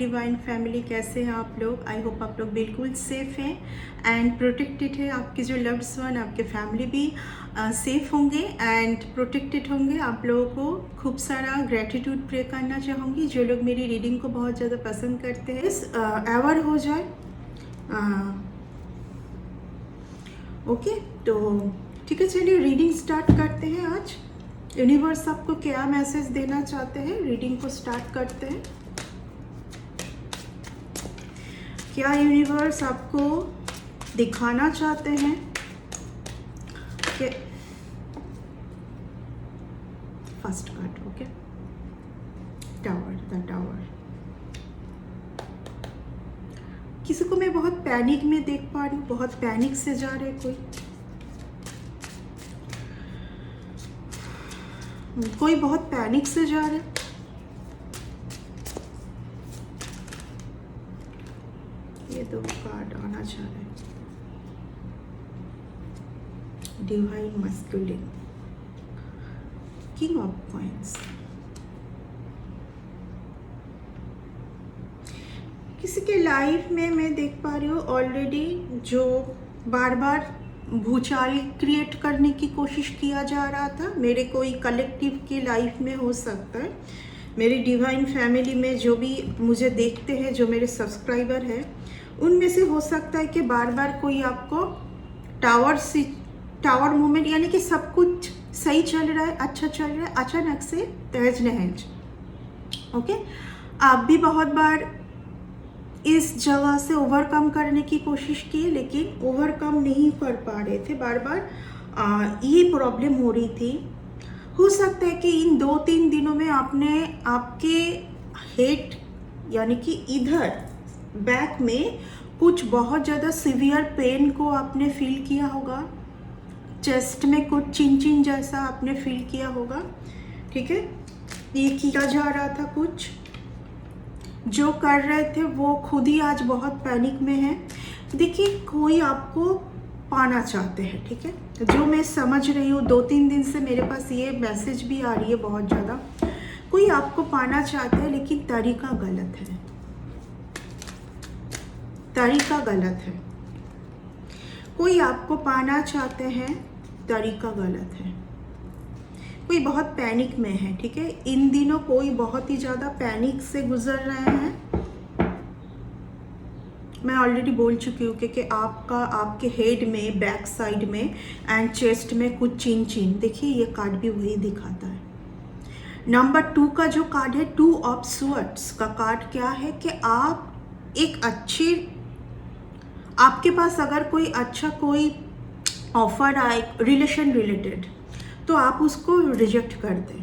Divine family, कैसे हैं आप लोग? आई होप आप लोग बिल्कुल सेफ़ हैं एंड प्रोटेक्टेड है। आपके जो लव्ड वन, आपके फैमिली भी सेफ़ होंगे एंड प्रोटेक्टेड होंगे। आप लोगों को खूब सारा ग्रेटिट्यूड प्रे करना चाहूँगी। जो लोग मेरी रीडिंग को बहुत ज़्यादा पसंद करते हैं, एवर हो जाए। ओके, तो ठीक है, चलिए रीडिंग स्टार्ट करते हैं। आज यूनिवर्स आपको क्या मैसेज देना चाहते हैं, रीडिंग को स्टार्ट करते हैं। क्या यूनिवर्स आपको दिखाना चाहते हैं कि first card, okay, tower, the tower. किसी को मैं बहुत पैनिक में देख पा रही हूँ, बहुत पैनिक से जा रहे कोई बहुत पैनिक से जा रहे। ये दो कार्ड आना चाह रहे। Divine masculine, king of coins. किसी के लाइफ में मैं देख पा रही हूँ ऑलरेडी जो बार बार भूचाल क्रिएट करने की कोशिश किया जा रहा था। मेरे कोई कलेक्टिव की लाइफ में हो सकता है, मेरी डिवाइन फैमिली में जो भी मुझे देखते हैं, जो मेरे सब्सक्राइबर हैं, उनमें से हो सकता है कि बार बार कोई आपको टावर मूवमेंट, यानी कि सब कुछ सही चल रहा है, अच्छा चल रहा है, अचानक से तहज नहज। ओके, आप भी बहुत बार इस जगह से ओवरकम करने की कोशिश की, लेकिन ओवरकम नहीं कर पा रहे थे। बार बार ये प्रॉब्लम हो रही थी। हो सकता है कि इन 2-3 दिनों में आपने आपके हेड, यानी कि इधर बैक में कुछ बहुत ज़्यादा सीवियर पेन को आपने फील किया होगा। चेस्ट में कुछ चिन जैसा आपने फील किया होगा। ठीक है, ये किया जा रहा था, कुछ जो कर रहे थे वो खुद ही आज बहुत पैनिक में है। देखिए, कोई आपको पाना चाहते हैं। ठीक है, जो मैं समझ रही हूँ, 2-3 दिन से मेरे पास ये मैसेज भी आ रही है बहुत ज़्यादा। कोई आपको पाना चाहता है, लेकिन तरीका गलत है, तरीका गलत है। कोई आपको पाना चाहते हैं, तरीका गलत है। कोई बहुत पैनिक में है। ठीक है, इन दिनों कोई बहुत ही ज़्यादा पैनिक से गुजर रहे हैं। मैं ऑलरेडी बोल चुकी हूँ कि आपके हेड में, बैक साइड में एंड चेस्ट में कुछ चिन। देखिए, ये कार्ड भी वही दिखाता है। नंबर 2 का जो कार्ड है, 2 ऑफ स्वॉर्ड्स का कार्ड, क्या है कि आप एक अच्छी, आपके पास अगर कोई अच्छा कोई ऑफर आए रिलेशन रिलेटेड, तो आप उसको रिजेक्ट कर दें।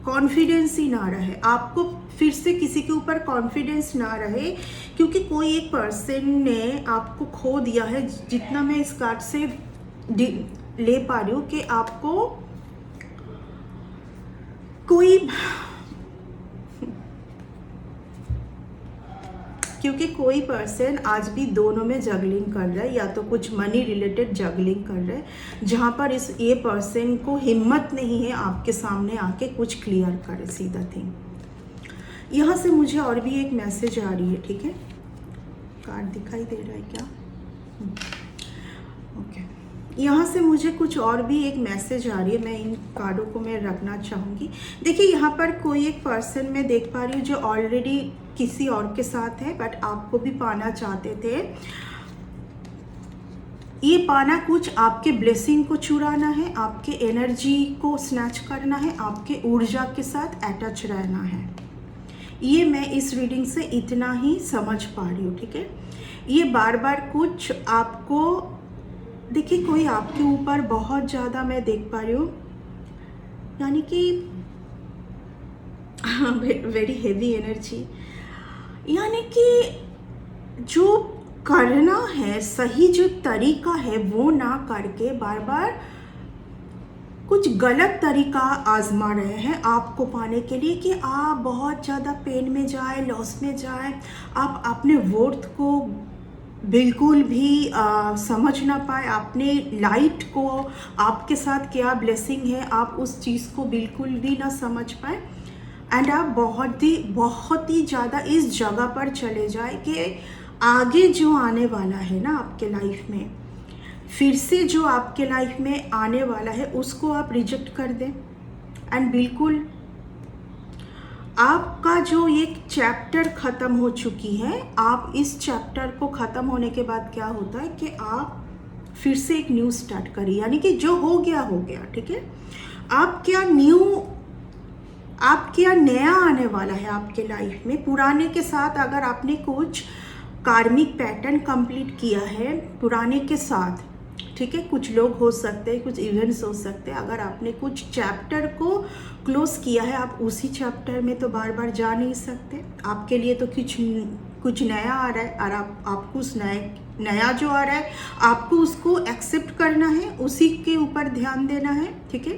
कॉन्फिडेंस ही ना रहे आपको, फिर से किसी के ऊपर कॉन्फिडेंस ना रहे, क्योंकि कोई एक पर्सन ने आपको खो दिया है। जितना मैं इस कार्ड से ले पा रही हूँ कि आपको कोई, क्योंकि कोई पर्सन आज भी दोनों में जगलिंग कर रहा है, या तो कुछ मनी रिलेटेड जगलिंग कर रहा है, जहाँ पर ये पर्सन को हिम्मत नहीं है आपके सामने आके कुछ क्लियर करे, सीधा थिंग। यहाँ से मुझे और भी एक मैसेज आ रही है। ठीक है, कार्ड दिखाई दे रहा है क्या? ओके, यहाँ से मुझे कुछ और भी एक मैसेज आ रही है। मैं इन कार्डों को मैं रखना चाहूँगी। देखिए, यहाँ पर कोई एक पर्सन मैं देख पा रही हूँ जो ऑलरेडी किसी और के साथ है, बट आपको भी पाना चाहते थे। ये पाना कुछ आपके ब्लेसिंग को चुराना है, आपके एनर्जी को स्नैच करना है, आपके ऊर्जा के साथ अटैच रहना है। ये मैं इस रीडिंग से इतना ही समझ पा रही हूँ। ठीक है, ये बार बार कुछ आपको, देखिए, कोई आपके ऊपर बहुत ज़्यादा मैं देख पा रही हूँ, यानी कि वेरी हेवी एनर्जी, यानी कि जो करना है, सही जो तरीका है वो ना करके बार बार कुछ गलत तरीका आजमा रहे हैं आपको पाने के लिए, कि आप बहुत ज़्यादा पेन में जाए, लॉस में जाए, आप अपने वर्थ को बिल्कुल भी समझ ना पाए, अपने लाइट को, आपके साथ क्या ब्लेसिंग है, आप उस चीज़ को बिल्कुल भी ना समझ पाए। एंड आप बहुत ही ज़्यादा इस जगह पर चले जाए कि आगे जो आने वाला है ना आपके लाइफ में, फिर से जो आपके लाइफ में आने वाला है उसको आप रिजेक्ट कर दें। एंड बिल्कुल आपका जो एक चैप्टर ख़त्म हो चुकी है, आप इस चैप्टर को ख़त्म होने के बाद क्या होता है कि आप फिर से एक न्यू स्टार्ट करिए, यानी कि जो हो गया, ठीक है। आप क्या नया आने वाला है आपके लाइफ में। पुराने के साथ अगर आपने कुछ कार्मिक पैटर्न कंप्लीट किया है पुराने के साथ, ठीक है, कुछ लोग हो सकते हैं, कुछ इवेंट्स हो सकते हैं, अगर आपने कुछ चैप्टर को क्लोज किया है, आप उसी चैप्टर में तो बार बार जा नहीं सकते। आपके लिए तो कुछ नया आ रहा है और आपको उस नया जो आ रहा है आपको उसको एक्सेप्ट करना है, उसी के ऊपर ध्यान देना है, ठीक है।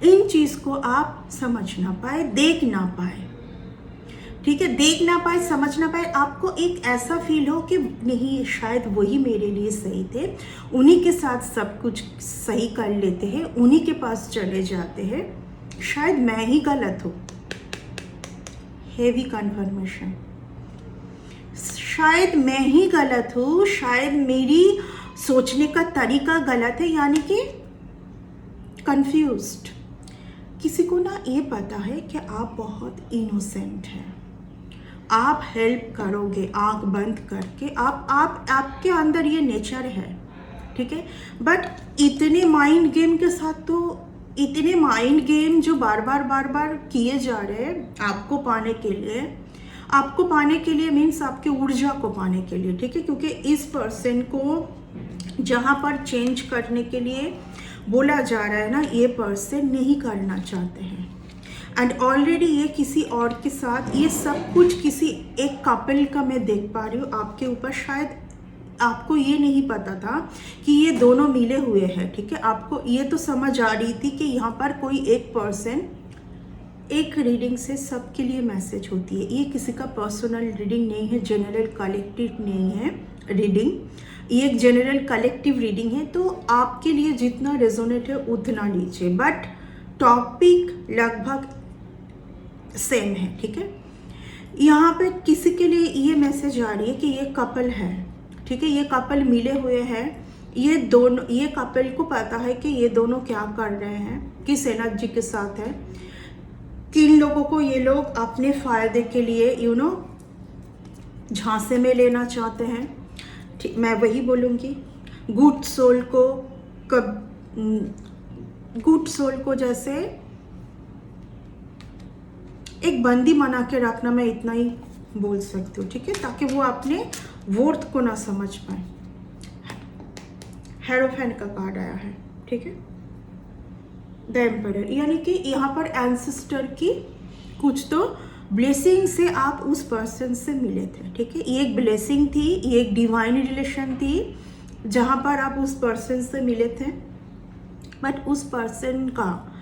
इन चीज़ को आप समझ ना पाए, देख ना पाए, ठीक है, देख ना पाए, समझ ना पाए, आपको एक ऐसा फील हो कि नहीं शायद वही मेरे लिए सही थे, उन्हीं के साथ सब कुछ सही कर लेते हैं, उन्हीं के पास चले जाते हैं, शायद मैं ही गलत हूँ। हेवी कन्फर्मेशन, शायद मैं ही गलत हूँ, शायद मेरी सोचने का तरीका गलत है, यानी कि कंफ्यूज्ड। किसी को ना ये पता है कि आप बहुत इनोसेंट हैं, आप हेल्प करोगे आंख बंद करके, आपके अंदर ये नेचर है, ठीक है। बट इतने माइंड गेम के साथ, तो इतने माइंड गेम जो बार बार किए जा रहे हैं आपको पाने के लिए मीन्स आपकी ऊर्जा को पाने के लिए, ठीक है, क्योंकि इस पर्सन को जहाँ पर चेंज करने के लिए बोला जा रहा है ना, ये पर्सन नहीं करना चाहते हैं। एंड ऑलरेडी ये किसी और के साथ, ये सब कुछ किसी एक कपल का मैं देख पा रही हूँ आपके ऊपर। शायद आपको ये नहीं पता था कि ये दोनों मिले हुए हैं, ठीक है। आपको ये तो समझ आ रही थी कि यहाँ पर कोई एक पर्सन, एक रीडिंग से सबके लिए मैसेज होती है। ये किसी का पर्सनल रीडिंग नहीं है, जनरल कलेक्टिव नहीं है रीडिंग, ये एक जनरल कलेक्टिव रीडिंग है। तो आपके लिए जितना रेजोनेट है उतना लीजिए, बट टॉपिक लगभग सेम है, ठीक है। यहाँ पे किसी के लिए ये मैसेज आ रही है कि ये कपल है, ठीक है, ये कपल मिले हुए हैं, ये कपल को पता है कि ये दोनों क्या कर रहे हैं, किस एनर्जी के साथ है, किन लोगों को ये लोग अपने फायदे के लिए झांसे में लेना चाहते हैं, ठीक। मैं वही बोलूँगी, गुड सोल को जैसे एक बंदी बना के रखना, मैं इतना ही बोल सकती हूँ, ठीक है, ताकि वो अपने वर्थ को ना समझ पाए। हेरोफेन का कार्ड आया है, ठीक है, द एम्परर, यानी कि यहाँ पर एंसेस्टर की कुछ तो ब्लेसिंग से आप उस पर्सन से मिले थे, ठीक है। ये एक ब्लेसिंग थी, ये एक डिवाइन रिलेशन थी जहाँ पर आप उस पर्सन से मिले थे, बट उस पर्सन का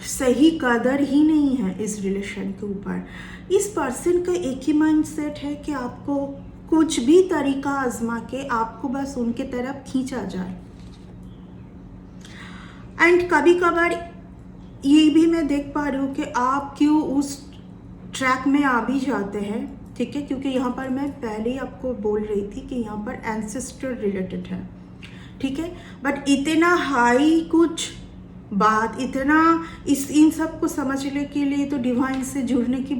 सही कदर ही नहीं है इस रिलेशन के ऊपर। इस पर्सन का एक ही माइंडसेट है कि आपको कुछ भी तरीका आजमा के आपको बस उनके तरफ खींचा जाए। एंड कभी कभार ये भी मैं देख पा रही हूँ कि आप क्यों उस ट्रैक में आ भी जाते हैं, ठीक है, क्योंकि यहाँ पर मैं पहले ही आपको बोल रही थी कि यहाँ पर एंसेस्टर रिलेटेड है, ठीक है। बट इतना हाई कुछ बात, इतना इन सब को समझने के लिए तो डिवाइन से जुड़ने की,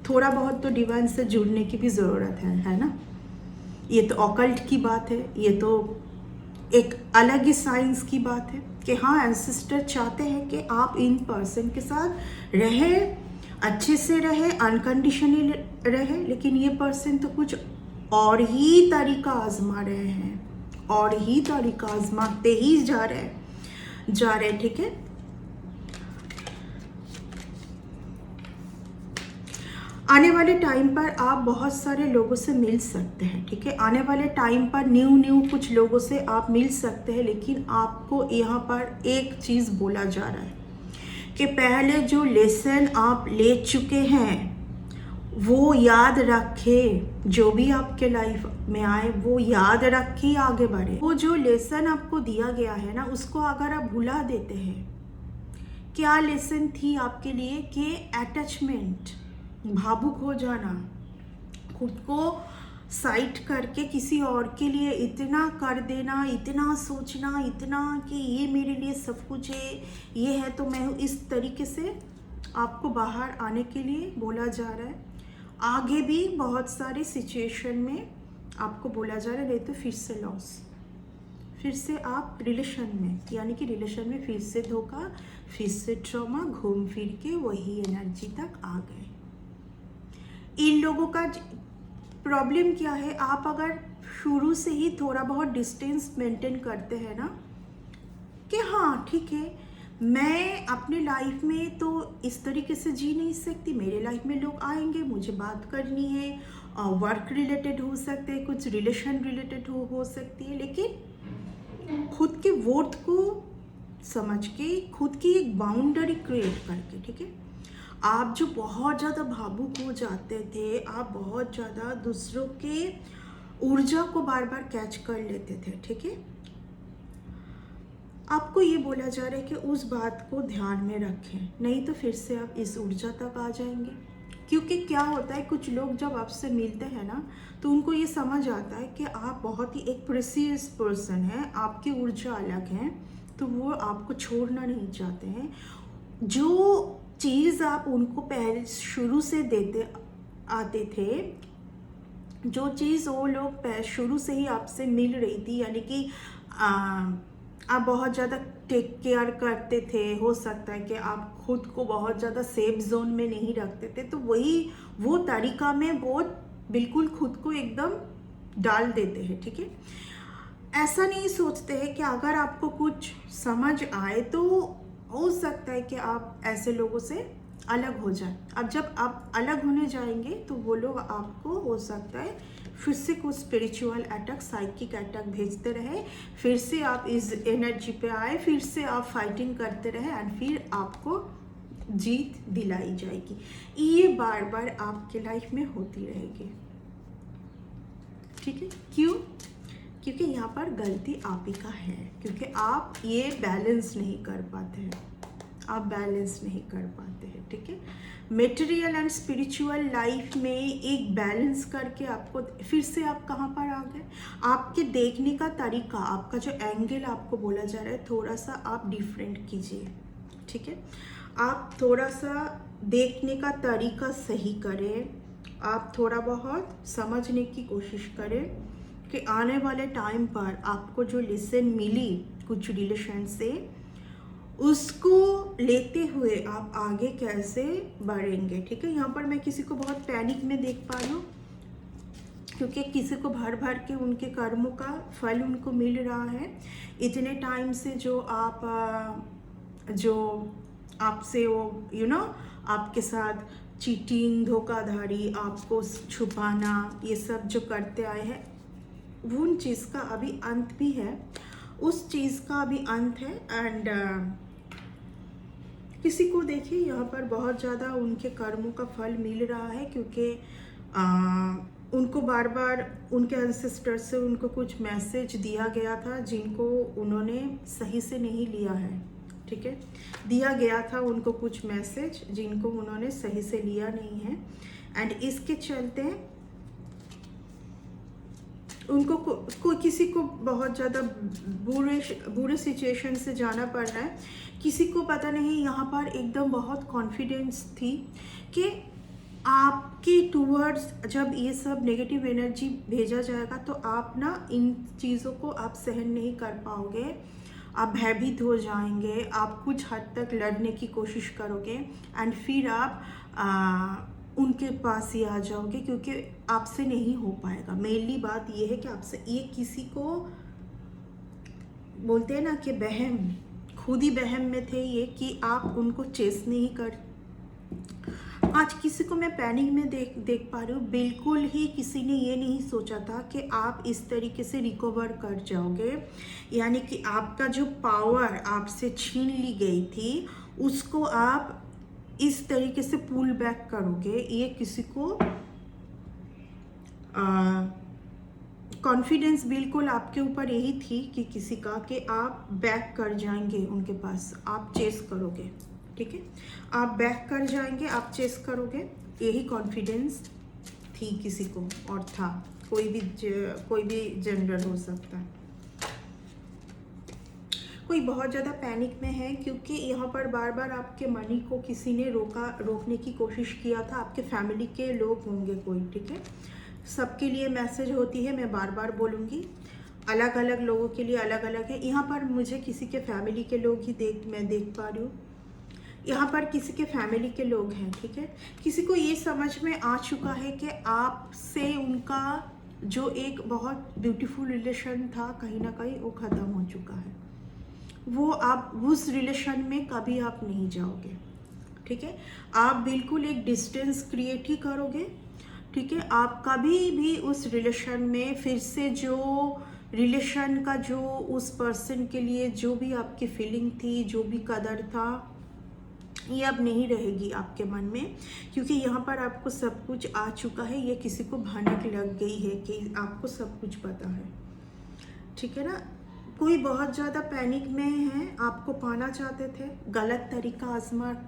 थोड़ा बहुत तो डिवाइन से जुड़ने की भी ज़रूरत है ना। ये तो ऑकल्ट की बात है, ये तो एक अलग ही साइंस की बात है कि हाँ, एंसेस्टर चाहते हैं कि आप इन पर्सन के साथ रहे, अच्छे से रहे, अनकंडीशनली रहे, लेकिन ये पर्सन तो कुछ और ही तरीका आजमा रहे हैं, और ही तरीका आजमाते ही जा रहे, ठीक है। आने वाले टाइम पर आप बहुत सारे लोगों से मिल सकते हैं, ठीक है। आने वाले टाइम पर न्यू कुछ लोगों से आप मिल सकते हैं, लेकिन आपको यहाँ पर एक चीज़ बोला जा रहा है कि पहले जो लेसन आप ले चुके हैं वो याद रखें, जो भी आपके लाइफ में आए वो याद रखें, आगे बढ़े। वो जो लेसन आपको दिया गया है ना, उसको अगर आप भुला देते हैं क्या लेसन थी आपके लिए कि अटैचमेंट, भावुक हो जाना, खुद को साइट करके किसी और के लिए इतना कर देना, इतना सोचना, इतना कि ये मेरे लिए सब कुछ है, ये है तो मैं हूँ, इस तरीके से आपको बाहर आने के लिए बोला जा रहा है। आगे भी बहुत सारे सिचुएशन में आपको बोला जा रहा है, नहीं तो फिर से लॉस, फिर से आप रिलेशन में, यानी कि रिलेशन में फिर से धोखा, फिर से ट्रॉमा, घूम फिर के वही एनर्जी तक आ गए। इन लोगों का प्रॉब्लम क्या है, आप अगर शुरू से ही थोड़ा बहुत डिस्टेंस मेंटेन करते हैं ना, कि हाँ ठीक है मैं अपने लाइफ में तो इस तरीके से जी नहीं सकती, मेरे लाइफ में लोग आएंगे, मुझे बात करनी है, वर्क रिलेटेड हो सकते हैं, कुछ रिलेशन रिलेटेड हो सकती है, लेकिन खुद के वर्थ को समझ के, खुद की एक बाउंड्री क्रिएट करके, ठीक है। आप जो बहुत ज़्यादा भावुक हो जाते थे, आप बहुत ज़्यादा दूसरों के ऊर्जा को बार बार कैच कर लेते थे, ठीक है। आपको ये बोला जा रहा है कि उस बात को ध्यान में रखें, नहीं तो फिर से आप इस ऊर्जा तक आ जाएंगे। क्योंकि क्या होता है, कुछ लोग जब आपसे मिलते हैं ना, तो उनको ये समझ आता है कि आप बहुत ही एक प्रेसियस पर्सन हैं, आपकी ऊर्जा अलग है, तो वो आपको छोड़ना नहीं चाहते हैं। जो चीज़ आप उनको पहले शुरू से देते आते थे, जो चीज़ वो लोग शुरू से ही आपसे मिल रही थी, यानी कि आप बहुत ज़्यादा टेक केयर करते थे, हो सकता है कि आप खुद को बहुत ज़्यादा सेफ जोन में नहीं रखते थे, तो वही वो तरीका में वो बिल्कुल खुद को एकदम डाल देते हैं, ठीक है। ऐसा नहीं सोचते हैं कि अगर आपको कुछ समझ आए तो हो सकता है कि आप ऐसे लोगों से अलग हो जाए। अब जब आप अलग होने जाएंगे तो वो लोग आपको हो सकता है फिर से कुछ स्पिरिचुअल अटैक, साइकिक अटैक भेजते रहे, फिर से आप इस एनर्जी पे आए, फिर से आप फाइटिंग करते रहे एंड फिर आपको जीत दिलाई जाएगी। ये बार बार आपके लाइफ में होती रहेगी, ठीक है। क्यों? क्योंकि यहाँ पर गलती आप ही का है, क्योंकि आप ये बैलेंस नहीं कर पाते हैं, आप बैलेंस नहीं कर पाते हैं, ठीक है। मेटेरियल एंड स्पिरिचुअल लाइफ में एक बैलेंस करके आपको फिर से आप कहाँ पर आ गए। आपके देखने का तरीका, आपका जो एंगल आपको बोला जा रहा है, थोड़ा सा आप डिफरेंट कीजिए, ठीक है। आप थोड़ा सा देखने का तरीका सही करें, आप थोड़ा बहुत समझने की कोशिश करें कि आने वाले टाइम पर आपको जो लेसन मिली कुछ रिलेशन से, उसको लेते हुए आप आगे कैसे बढ़ेंगे, ठीक है। यहाँ पर मैं किसी को बहुत पैनिक में देख पा रही हूँ, क्योंकि किसी को भर भर के उनके कर्मों का फल उनको मिल रहा है। इतने टाइम से जो आपसे वो आपके साथ चीटिंग, धोखाधड़ी, आपको छुपाना, ये सब जो करते आए हैं, वो उन चीज़ का अभी अंत भी है, उस चीज़ का भी अंत है। एंड किसी को देखिए यहाँ पर बहुत ज़्यादा उनके कर्मों का फल मिल रहा है, क्योंकि उनको बार बार उनके एंसेस्टर से उनको कुछ मैसेज दिया गया था, जिनको उन्होंने सही से नहीं लिया है, ठीक है। दिया गया था उनको कुछ मैसेज, जिनको उन्होंने सही से लिया नहीं है, एंड इसके चलते उनको किसी को बहुत ज़्यादा बुरे सिचुएशन से जाना पड़ रहा है। किसी को पता नहीं यहाँ पर एकदम बहुत कॉन्फिडेंस थी कि आपके टूवर्ड्स जब ये सब नेगेटिव एनर्जी भेजा जाएगा तो आप ना इन चीज़ों को आप सहन नहीं कर पाओगे, आप भयभीत हो जाएंगे, आप कुछ हद तक लड़ने की कोशिश करोगे एंड फिर आप उनके पास ही आ जाओगे, क्योंकि आपसे नहीं हो पाएगा। मेनली बात ये है कि आपसे ये किसी को बोलते हैं ना कि बहम, खुद ही बहम में थे ये कि आप उनको चेस नहीं कर। आज किसी को मैं पैनिक में देख पा रही हूँ, बिल्कुल ही किसी ने ये नहीं सोचा था कि आप इस तरीके से रिकवर कर जाओगे, यानी कि आपका जो पावर आपसे छीन ली गई थी उसको आप इस तरीके से पुल बैक करोगे। ये किसी को कॉन्फिडेंस बिल्कुल आपके ऊपर यही थी कि किसी का कि आप बैक कर जाएंगे उनके पास, आप चेस करोगे, ठीक है। आप बैक कर जाएंगे, आप चेस करोगे, यही कॉन्फिडेंस थी किसी को और था, कोई भी जेंडर हो सकता है। कोई बहुत ज़्यादा पैनिक में है क्योंकि यहाँ पर बार बार आपके मनी को किसी ने रोकने की कोशिश किया था। आपके फैमिली के लोग होंगे कोई, ठीक है। सबके लिए मैसेज होती है, मैं बार बार बोलूँगी, अलग अलग लोगों के लिए अलग अलग है। यहाँ पर मुझे किसी के फैमिली के लोग ही मैं देख पा रही हूँ। यहाँ पर किसी के फैमिली के लोग हैं, ठीक है। किसी को ये समझ में आ चुका है कि आपसे उनका जो एक बहुत ब्यूटीफुल रिलेशन था कहीं ना कहीं वो ख़त्म हो चुका है। वो आप उस रिलेशन में कभी आप नहीं जाओगे, ठीक है। आप बिल्कुल एक डिस्टेंस क्रिएट ही करोगे, ठीक है। आप कभी भी उस रिलेशन में फिर से जो रिलेशन का जो उस पर्सन के लिए जो भी आपकी फीलिंग थी, जो भी कदर था, ये अब नहीं रहेगी आपके मन में, क्योंकि यहाँ पर आपको सब कुछ आ चुका है। ये किसी को भनक लग गई है कि आपको सब कुछ पता है, ठीक है ना। कोई बहुत ज़्यादा पैनिक में है, आपको पाना चाहते थे, गलत तरीका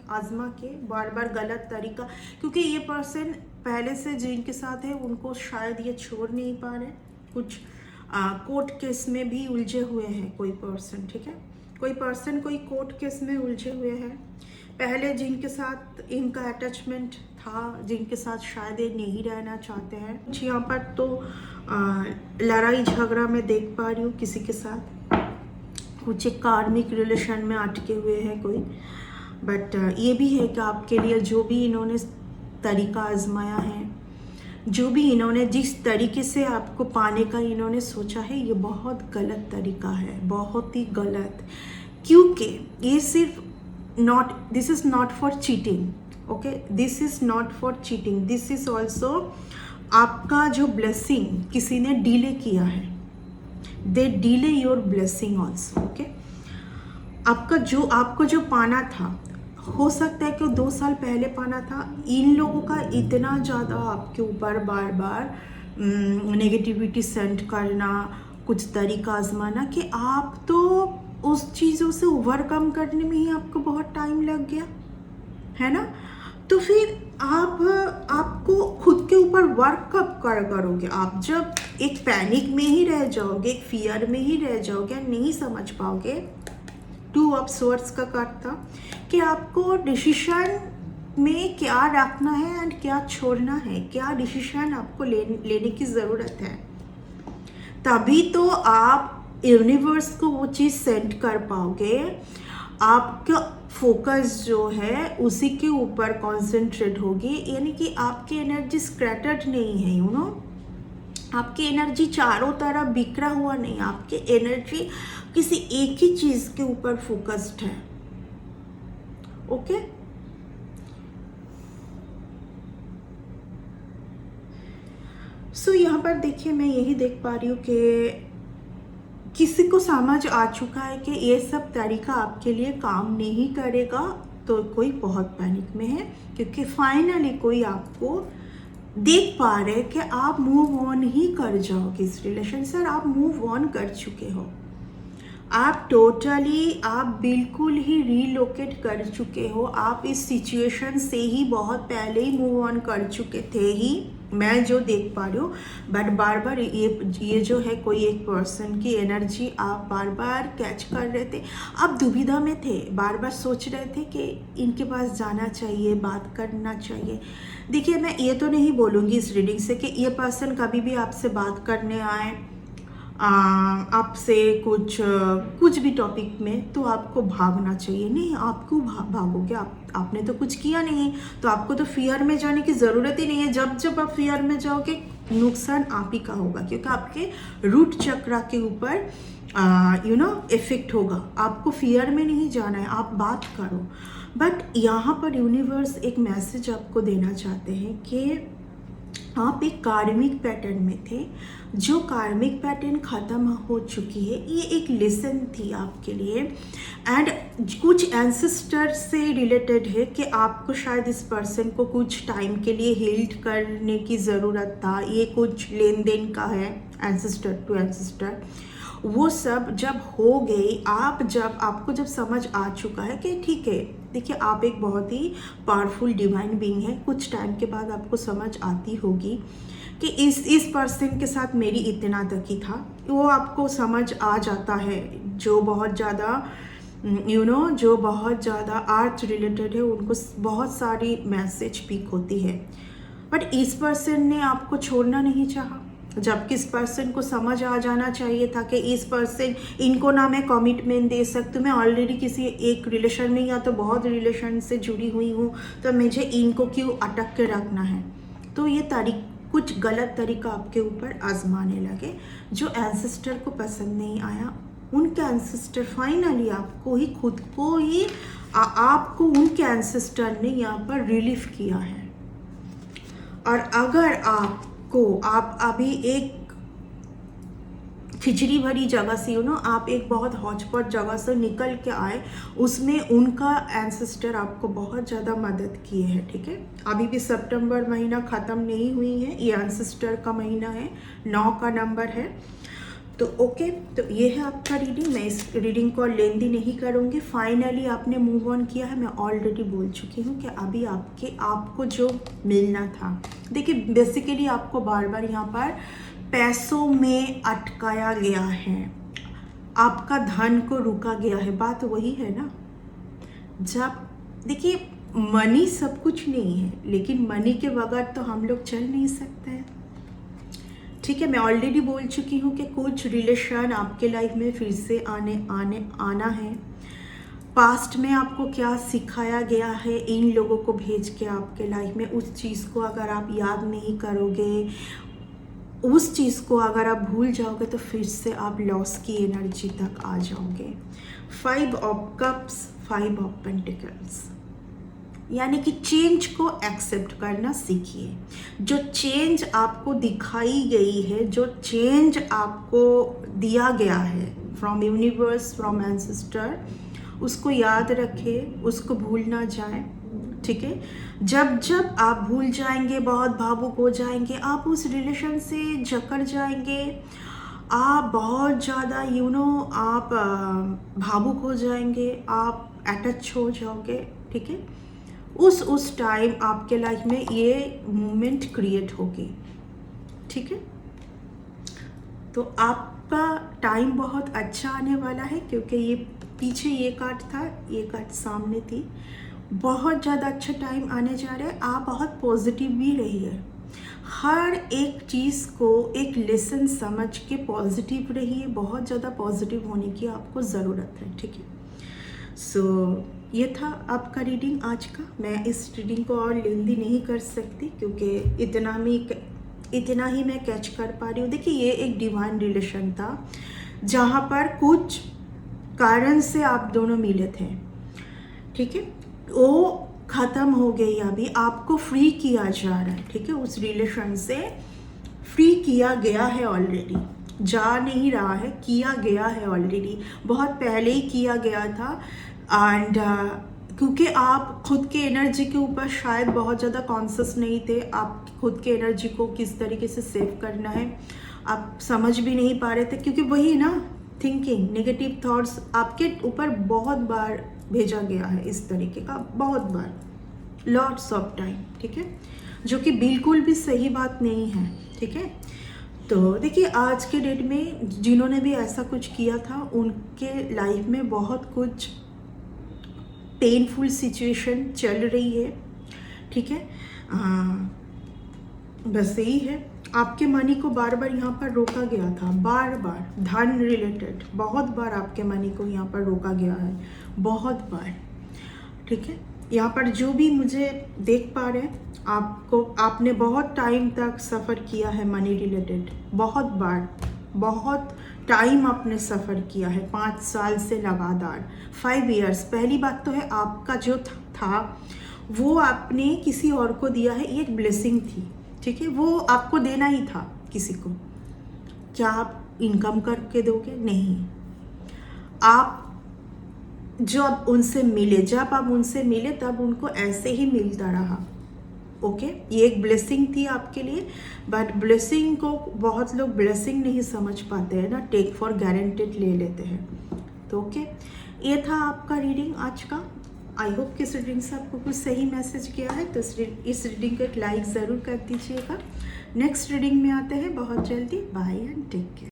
आजमा के बार बार गलत तरीका, क्योंकि ये पर्सन पहले से जिनके साथ है उनको शायद ये छोड़ नहीं पा रहे। कुछ कोर्ट केस में भी उलझे हुए हैं कोई पर्सन, ठीक है। कोई पर्सन कोई कोर्ट केस में उलझे हुए हैं। पहले जिनके साथ इनका अटैचमेंट था, जिनके साथ शायद ये नहीं रहना चाहते हैं। यहाँ पर तो लड़ाई झगड़ा में देख पा रही हूँ किसी के साथ, कुछ एक कार्मिक रिलेशन में अटके हुए हैं कोई। बट ये भी है कि आपके लिए जो भी इन्होंने तरीका आजमाया है, जो भी इन्होंने जिस तरीके से आपको पाने का इन्होंने सोचा है, ये बहुत गलत तरीका है, बहुत ही गलत। क्योंकि ये सिर्फ this is not for cheating, okay, this is not for cheating, this is also आपका जो ब्लेसिंग किसी ने डिले किया है, they delay your blessing also, okay. आपको जो पाना था, हो सकता है कि 2 साल पहले पाना था। इन लोगों का इतना ज़्यादा आपके ऊपर बार बार नेगेटिविटी सेंड करना, कुछ तरीका आजमाना कि आप तो उस चीज़ों से ओवरकम करने में ही आपको बहुत टाइम लग गया है ना। तो फिर आपको खुद के ऊपर वर्क कब करोगे? आप जब एक पैनिक में ही रह जाओगे, एक फियर में ही रह जाओगे, नहीं समझ पाओगे। 2 ऑफ स्वॉर्ड्स का कार्ड था कि आपको डिसीजन में क्या रखना है एंड क्या छोड़ना है, क्या डिसीजन आपको लेने की ज़रूरत है। तभी तो आप यूनिवर्स को वो चीज़ सेंड कर पाओगे। आपका फोकस जो है उसी के ऊपर कॉन्सेंट्रेट होगी, यानी कि आपकी एनर्जी स्क्रैटर्ड नहीं है, यू नो। आपकी एनर्जी चारों तरफ बिखरा हुआ नहीं, आपकी एनर्जी किसी एक ही चीज़ के ऊपर फोकस्ड है, ओके। सो यहाँ पर देखिए, मैं यही देख पा रही हूँ कि किसी को समझ आ चुका है कि ये सब तरीका आपके लिए काम नहीं करेगा, तो कोई बहुत पैनिक में है, क्योंकि फाइनली कोई आपको देख पा रहे कि आप मूव ऑन ही कर जाओगे इस रिलेशन से, और आप मूव ऑन कर चुके हो। आप बिल्कुल ही रीलोकेट कर चुके हो। आप इस सिचुएशन से ही बहुत पहले ही मूव ऑन कर चुके थे ही, मैं जो देख पा रही हूँ। बट बार बार ये जो है कोई एक पर्सन की एनर्जी आप बार बार कैच कर रहे थे। आप दुविधा में थे, बार बार सोच रहे थे कि इनके पास जाना चाहिए, बात करना चाहिए। देखिए, मैं ये तो नहीं बोलूँगी इस रीडिंग से कि ये पर्सन कभी भी आपसे बात करने आए, आपसे कुछ भी टॉपिक में, तो आपको भागना चाहिए। नहीं, आप क्यों भागोगे? आपने तो कुछ किया नहीं, तो आपको तो फियर में जाने की ज़रूरत ही नहीं है। जब आप फियर में जाओगे, नुकसान आप ही का होगा, क्योंकि आपके रूट चक्र के ऊपर इफेक्ट होगा। आपको फियर में नहीं जाना है, आप बात करो। बट यहाँ पर यूनिवर्स एक मैसेज आपको देना चाहते हैं कि आप एक कार्मिक पैटर्न में थे, जो कार्मिक पैटर्न ख़त्म हो चुकी है। ये एक लेसन थी आपके लिए, एंड कुछ एंसेस्टर से रिलेटेड है कि आपको शायद इस पर्सन को कुछ टाइम के लिए हील्ड करने की ज़रूरत था। ये कुछ लेन देन का है, एंसेस्टर टू एंसेस्टर। वो सब जब हो गई, आपको जब समझ आ चुका है कि ठीक है, देखिए आप एक बहुत ही पावरफुल डिवाइन बीइंग है। कुछ टाइम के बाद आपको समझ आती होगी कि इस पर्सन के साथ मेरी इतना तक ही था, वो आपको समझ आ जाता है। जो बहुत ज़्यादा जो बहुत ज़्यादा आर्ट रिलेटेड है उनको बहुत सारी मैसेज पिक होती है, बट इस पर्सन ने आपको छोड़ना नहीं चाहा। जबकि इस पर्सन को समझ आ जाना चाहिए था कि इस पर्सन, इनको ना मैं कमिटमेंट दे सकती हूँ, मैं ऑलरेडी किसी एक रिलेशन में या तो बहुत रिलेशन से जुड़ी हुई हूँ, तो मुझे इनको क्यों अटक के रखना है। तो ये कुछ गलत तरीका आपके ऊपर आजमाने लगे, जो एंसेस्टर को पसंद नहीं आया। उनके एंसेस्टर फाइनली आपको ही, खुद को ही, आपको उनके एंसेस्टर ने यहाँ पर रिलीफ किया है। और अगर आप अभी एक खिचड़ी भरी जगह से आप एक बहुत हॉचपॉच जगह से निकल के आए, उसमें उनका एंसेस्टर आपको बहुत ज़्यादा मदद किए हैं। ठीक है, अभी भी सितंबर महीना ख़त्म नहीं हुई है, ये एंसेस्टर का महीना है, 9 का नंबर है। तो ओके, तो ये है आपका रीडिंग। मैं इस रीडिंग को लेंदी नहीं करूँगी। फाइनली आपने मूव ऑन किया है। मैं ऑलरेडी बोल चुकी हूँ कि अभी आपको जो मिलना था, देखिए बेसिकली आपको बार बार यहाँ पर पैसों में अटकाया गया है, आपका धन को रुका गया है। बात वही है ना, जब देखिए मनी सब कुछ नहीं है, लेकिन मनी के बगैर तो हम लोग चल नहीं सकते हैं। ठीक है, मैं ऑलरेडी बोल चुकी हूँ कि कुछ रिलेशन आपके लाइफ में फिर से आना है। पास्ट में आपको क्या सिखाया गया है इन लोगों को भेज के आपके लाइफ में, उस चीज़ को अगर आप याद नहीं करोगे, उस चीज़ को अगर आप भूल जाओगे, तो फिर से आप लॉस की एनर्जी तक आ जाओगे। 5 ऑफ कप्स, 5 ऑफ पेंटिकल्स, यानी कि चेंज को एक्सेप्ट करना सीखिए। जो चेंज आपको दिखाई गई है, जो चेंज आपको दिया गया है फ्रॉम यूनिवर्स, फ्रॉम एंसेस्टर, उसको याद रखें, उसको भूल ना जाए। ठीक है, जब आप भूल जाएंगे, बहुत भावुक हो जाएंगे, आप उस रिलेशन से जकड़ जाएंगे, आप बहुत ज़्यादा आप भावुक हो जाएंगे, आप अटैच हो जाओगे। ठीक है, उस टाइम आपके लाइफ में ये मोमेंट क्रिएट होगी। ठीक है, तो आपका टाइम बहुत अच्छा आने वाला है, क्योंकि ये पीछे ये कार्ड था, ये कार्ड सामने थी। बहुत ज़्यादा अच्छा टाइम आने जा रहा है। आप बहुत पॉजिटिव भी रहिए, हर एक चीज़ को एक लेसन समझ के पॉजिटिव रहिए। बहुत ज़्यादा पॉजिटिव होने की आपको ज़रूरत है। ठीक है, सो ये था आपका रीडिंग आज का। मैं इस रीडिंग को और लेंदी नहीं कर सकती, क्योंकि इतना ही मैं कैच कर पा रही हूँ। देखिए ये एक डिवाइन रिलेशन था, जहाँ पर कुछ कारण से आप दोनों मिले थे। ठीक है, वो ख़त्म हो गई, अभी आपको फ्री किया जा रहा है। ठीक है, उस रिलेशन से फ्री किया गया है ऑलरेडी, जा नहीं रहा है, किया गया है ऑलरेडी, बहुत पहले ही किया गया था। एंड क्योंकि आप खुद के एनर्जी के ऊपर शायद बहुत ज़्यादा कॉन्शियस नहीं थे, आप खुद के एनर्जी को किस तरीके से सेव करना है आप समझ भी नहीं पा रहे थे, क्योंकि वही ना थिंकिंग, नेगेटिव थॉट्स आपके ऊपर बहुत बार भेजा गया है, इस तरीके का बहुत बार, लॉट्स ऑफ टाइम। ठीक है, जो कि बिल्कुल भी सही बात नहीं है। ठीक है, तो देखिए आज के डेट में जिन्होंने भी ऐसा कुछ किया था, उनके लाइफ में बहुत कुछ पेनफुल सिचुएशन चल रही है। ठीक है, बस यही है, आपके मनी को बार बार यहाँ पर रोका गया था, बार बार धन रिलेटेड बहुत बार आपके मनी को यहाँ पर रोका गया है, बहुत बार। ठीक है, यहाँ पर जो भी मुझे देख पा रहे हैं, आपने बहुत टाइम तक सफ़र किया है मनी रिलेटेड, बहुत बार, बहुत टाइम आपने सफ़र किया है, 5 साल से लगातार, 5 इयर्स। पहली बात तो है आपका जो था वो आपने किसी और को दिया है, ये एक ब्लेसिंग थी। ठीक है, वो आपको देना ही था किसी को। क्या आप इनकम करके दोगे? नहीं, आप जब उनसे मिले तब उनको ऐसे ही मिलता रहा। ओके, ये एक ब्लेसिंग थी आपके लिए, बट ब्लेसिंग को बहुत लोग ब्लेसिंग नहीं समझ पाते हैं ना, टेक फॉर गारंटेड ले लेते हैं। तो ओके, ये था आपका रीडिंग आज का। आई होप कि इस रीडिंग से आपको कुछ सही मैसेज गया है, तो इस रीडिंग को एक लाइक ज़रूर कर दीजिएगा। नेक्स्ट रीडिंग में आते हैं बहुत जल्दी। Bye and take care.